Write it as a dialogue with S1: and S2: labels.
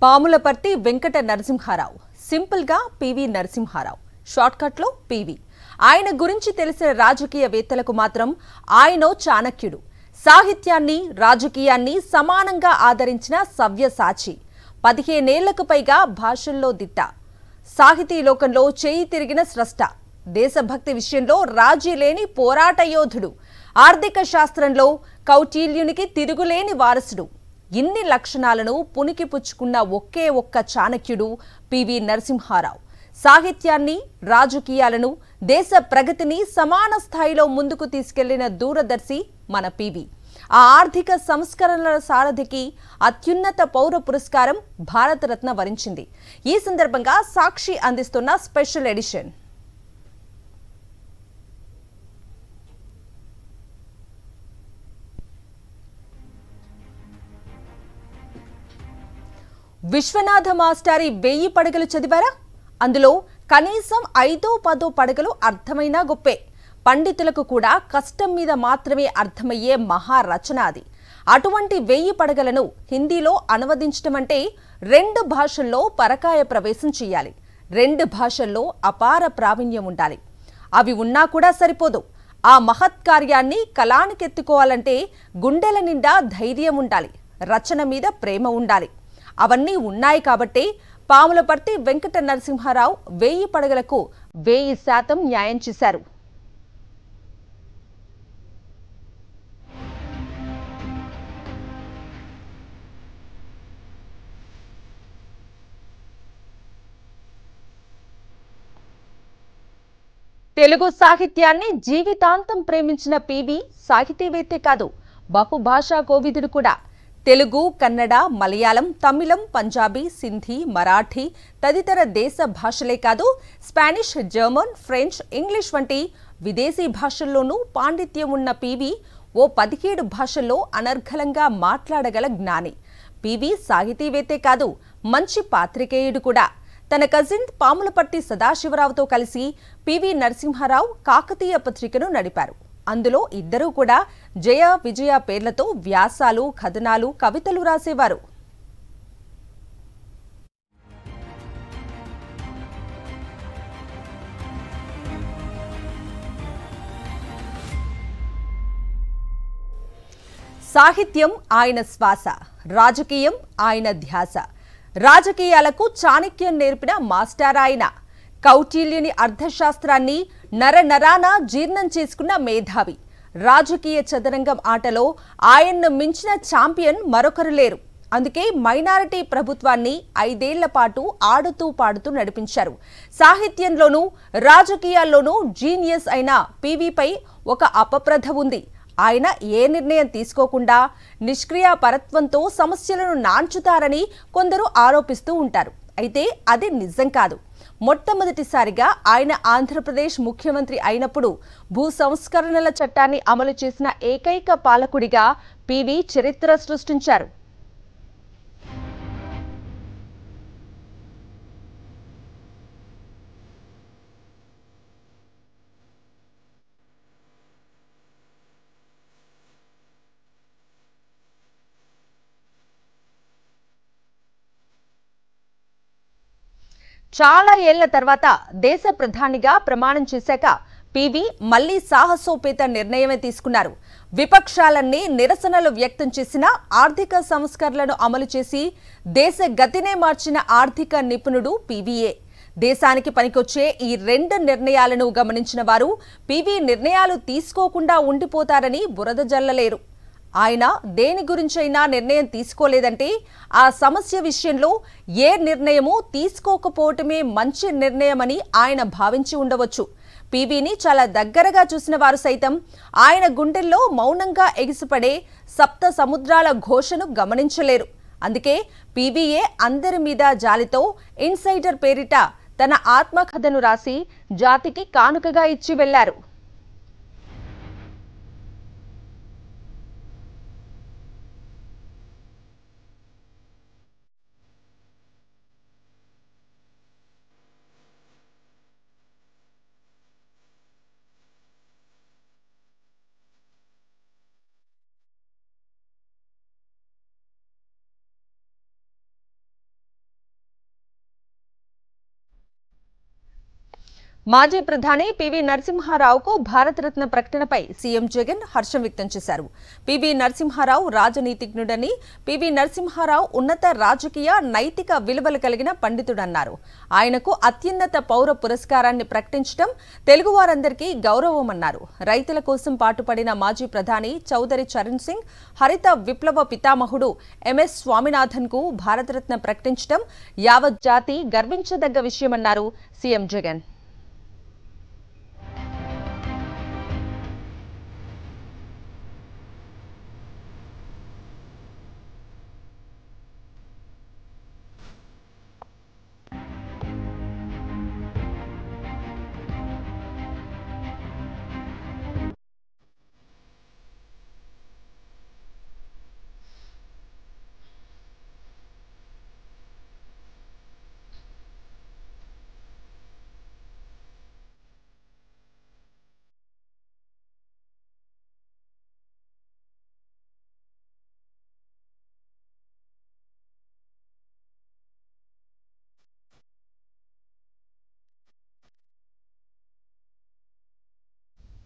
S1: Pamulaparthi Venkata Narasimha Rao simple గా PV Narasimha Rao short cut లో PV ఆయన గురించి తెలిసిన రాజకీయవేత్తలకు మాత్రం ఆయనో చాణక్యుడు సాహిత్యాన్ని రాజకీయాన్ని సమానంగా ఆదరించిన సవ్యసాచి 15 ఏళ్లకు పైగా భాషల్లో దిట్ట సాహితీ లోకంలో చేయి తిరిగిన స్రష్ట దేశభక్తి విషయంలో రాజీ లేని పోరాట యోధుడు ఆర్థిక శాస్త్రంలో కౌటిల్యునికి తిరుగులేని వారసుడు ఇన్ని లక్షణాలను పుణికిపుచ్చుకున్న ఒకే ఒక్క చాణక్యుడు పివి నరసింహారావు సాహిత్యాన్ని రాజకీయాలను దేశ ప్రగతిని సమాన స్థాయిలో ముందుకు తీసుకెళ్లిన దూరదర్శి మన పివి ఆ ఆర్థిక సంస్కరణల సారథికి అత్యున్నత పౌర పురస్కారం భారతరత్న వరించింది ఈ సందర్భంగా సాక్షి అందిస్తున్న స్పెషల్ ఎడిషన్ విశ్వనాథ మాస్టారి 1000 పడగలు చదివారా అందులో కనీసం 5-10 పడగలు అర్థమైనా గొప్పే పండితులకు కూడా కష్టం మీద మాత్రమే అర్థమయ్యే మహారచన అది అటువంటి 1000 పడగలను హిందీలో అనువదించడం అంటే 2 భాషల్లో పరకాయ ప్రవేశం చేయాలి 2 భాషల్లో అపార ప్రావీణ్యం ఉండాలి అవి ఉన్నా కూడా సరిపోదు ఆ మహత్ కార్యాన్ని కలానికెత్తుకోవాలంటే గుండెల నిండా ధైర్యం ఉండాలి రచన మీద ప్రేమ ఉండాలి అవన్నీ ఉన్నాయి కాబట్టి పాములపర్తి వెంకట నరసింహారావు 1000 పడగలకు 1000% న్యాయం చేశారు తెలుగు సాహిత్యాన్ని జీవితాంతం ప్రేమించిన పివి సాహితీవేత్తే కాదు బహుభాషా కోవిదుడు కూడా తెలుగు కన్నడ మలయాళం తమిళం పంజాబీ సింధీ మరాఠీ తదితర దేశ భాషలే కాదు స్పానిష్ జర్మన్ ఫ్రెంచ్ ఇంగ్లీష్ వంటి విదేశీ భాషల్లోనూ పాండిత్యం ఉన్న పివి ఓ 17 భాషల్లో అనర్గళంగా మాట్లాడగల జ్ఞాని పివి సాహితీవేత్తే కాదు మంచి పాత్రికేయుడు కూడా తన కజిన్ పాములపర్తి సదాశివరావుతో కలిసి పివి నరసింహారావు కాకతీయ పత్రికను నడిపారు అందులో ఇద్దరూ కూడా జయ విజయ పేర్లతో వ్యాసాలు కథనాలు కవితలు రాసేవారు సాహిత్యం ఆయన శ్వాస రాజకీయం ఆయన ధ్యాస రాజకీయాలకు చాణక్యం నేర్పిన మాస్టర్ ఆయన కౌటిల్యుని అర్థశాస్త్రాన్ని నరనరాన జీర్ణం చేసుకున్న మేధావి రాజకీయ చదరంగం ఆటలో ఆయన్ను మించిన ఛాంపియన్ మరొకరు లేరు అందుకే మైనారిటీ ప్రభుత్వాన్ని 5 ఏళ్ల పాటు ఆడుతూ పాడుతూ నడిపించారు సాహిత్యంలోనూ రాజకీయాల్లోనూ జీనియస్ అయిన పివిపై ఒక అపప్రథ ఉంది ఆయన ఏ నిర్ణయం తీసుకోకుండా నిష్క్రియాపరత్వంతో సమస్యలను నాంచుతారని కొందరు ఆరోపిస్తూ ఉంటారు అయితే అది నిజం కాదు మొట్టమొదటిసారిగా ఆయన ఆంధ్రప్రదేశ్ ముఖ్యమంత్రి అయినప్పుడు భూ సంస్కరణల చట్టాన్ని అమలు చేసిన ఏకైక పాలకుడిగా పివి చరిత్ర సృష్టించారు చాలా ఏళ్ల తర్వాత దేశ ప్రధానిగా ప్రమాణం చేశాక పివి మళ్లీ సాహసోపేత నిర్ణయమే తీసుకున్నారు విపక్షాలన్నీ నిరసనలు వ్యక్తం చేసిన ఆర్థిక సంస్కరణలను అమలు చేసి దేశ గతినే మార్చిన ఆర్థిక నిపుణుడు పివియే దేశానికి పనికొచ్చే ఈ 2 నిర్ణయాలను గమనించిన వారు పివి నిర్ణయాలు తీసుకోకుండా ఉండిపోతారని బురద జల్లలేరు ఆయన దేని గురించైనా నిర్ణయం తీసుకోలేదంటే ఆ సమస్య విషయంలో ఏ నిర్ణయమూ తీసుకోకపోవటమే మంచి నిర్ణయమని ఆయన భావించి ఉండవచ్చు పివిని చాలా దగ్గరగా చూసిన వారు సైతం ఆయన గుండెల్లో మౌనంగా ఎగిసిపడే సప్త సముద్రాల ఘోషను గమనించలేరు అందుకే పివియే అందరి మీద జాలితో ఇన్సైడర్ పేరిట తన ఆత్మకథను రాసి జాతికి కానుకగా ఇచ్చి వెళ్లారు మాజీ ప్రధాని పివి నరసింహారావుకు భారతరత్న ప్రకటనపై సీఎం జగన్ హర్షం వ్యక్తం చేశారు. పివి నరసింహారావు రాజనీతిజ్ఞుడని, పివి నరసింహారావు ఉన్నత రాజకీయ నైతిక విలువలు కలిగిన పండితుడన్నారు. ఆయనకు అత్యున్నత పౌర పురస్కారాన్ని ప్రకటించడం తెలుగువారందరికీ గౌరవమన్నారు. రైతుల కోసం పాటుపడిన మాజీ ప్రధాని చౌదరి చరణ్ సింగ్, హరిత విప్లవ పితామహుడు ఎంఎస్ స్వామినాథన్ కు భారతరత్న ప్రకటించడం యావత్ జాతి గర్వించదగ్గ విషయమన్నారు సీఎం జగన్.